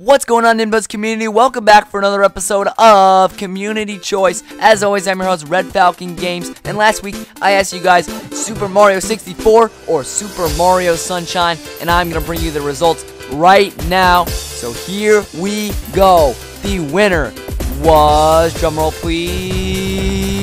What's going on, NinBuzz community? Welcome back for another episode of Community Choice. As always, I'm your host, RedFalconGames, and last week I asked you guys Super Mario 64 or Super Mario Sunshine, and I'm going to bring you the results right now. So here we go. The winner was, drumroll please,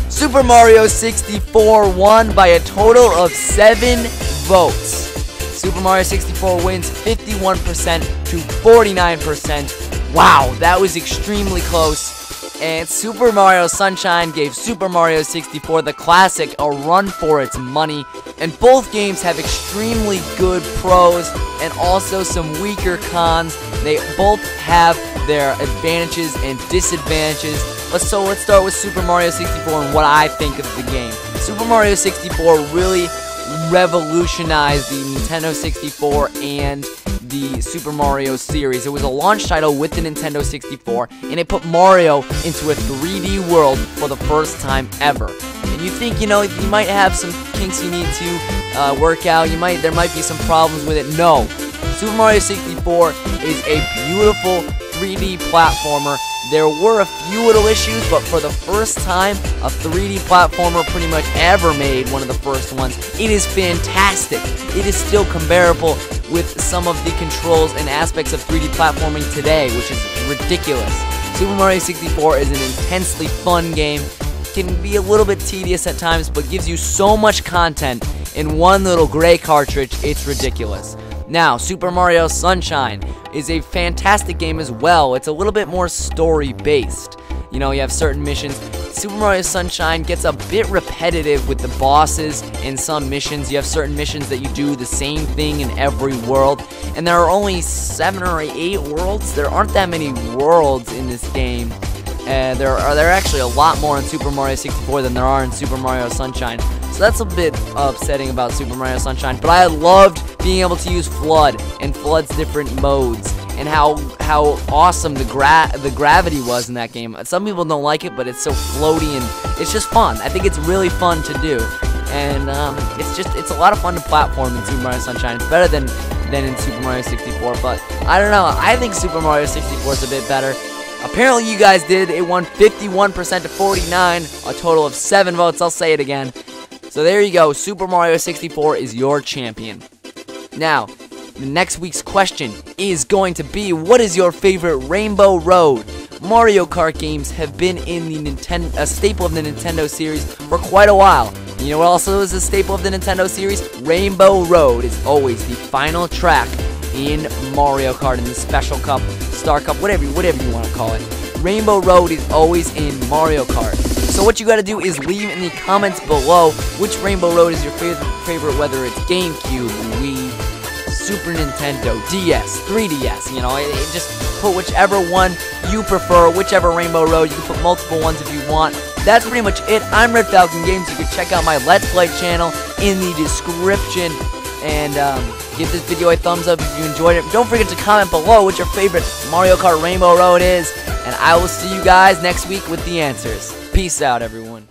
Super Mario 64 won by a total of 7 votes. Super Mario 64 wins 51% to 49%. Wow, that was extremely close. And Super Mario Sunshine gave Super Mario 64, the classic, a run for its money. And both games have extremely good pros and also some weaker cons. They both have their advantages and disadvantages. So let's start with Super Mario 64 and what I think of the game. Super Mario 64 really revolutionized the Nintendo 64 and the Super Mario series. It was a launch title with the Nintendo 64, and it put Mario into a 3D world for the first time ever. And you think, you might have some kinks you need to work out. There might be some problems with it. No, Super Mario 64 is a beautiful 3D platformer. There were a few little issues, but for the first time a 3D platformer pretty much ever made, one of the first ones, it is fantastic. It is still comparable with some of the controls and aspects of 3D platforming today, which is ridiculous. Super Mario 64 is an intensely fun game. Can be a little bit tedious at times, but gives you so much content in one little gray cartridge, it's ridiculous. Now, Super Mario Sunshine is a fantastic game as well. It's a little bit more story-based. You have certain missions. Super Mario Sunshine gets a bit repetitive with the bosses in some missions. You have certain missions that you do the same thing in every world. And there are only 7 or 8 worlds. There aren't that many worlds in this game. There are actually a lot more in Super Mario 64 than there are in Super Mario Sunshine. So that's a bit upsetting about Super Mario Sunshine. But I loved being able to use Flood and Flood's different modes, and how awesome the gravity was in that game. Some people don't like it, but it's so floaty and it's just fun. I think it's really fun to do, and it's a lot of fun to platform in Super Mario Sunshine. It's better than in Super Mario 64, but I don't know. I think Super Mario 64 is a bit better. Apparently you guys did. It won 51% to 49, a total of 7 votes. I'll say it again. So there you go. Super Mario 64 is your champion. Now, the next week's question is going to be, what is your favorite Rainbow Road? Mario Kart games have been in the a staple of the Nintendo series for quite a while. You know what also is a staple of the Nintendo series? Rainbow Road is always the final track in Mario Kart, in the Special Cup, Star Cup, whatever you want to call it. Rainbow Road is always in Mario Kart. So what you gotta do is leave in the comments below which Rainbow Road is your favorite, whether it's GameCube, Wii, Super Nintendo, DS, 3DS, just put whichever one you prefer, whichever Rainbow Road. You can put multiple ones if you want. That's pretty much it. I'm RedFalconGames. You can check out my Let's Play channel in the description, and give this video a thumbs up if you enjoyed it. Don't forget to comment below what your favorite Mario Kart Rainbow Road is, and I will see you guys next week with the answers. Peace out, everyone.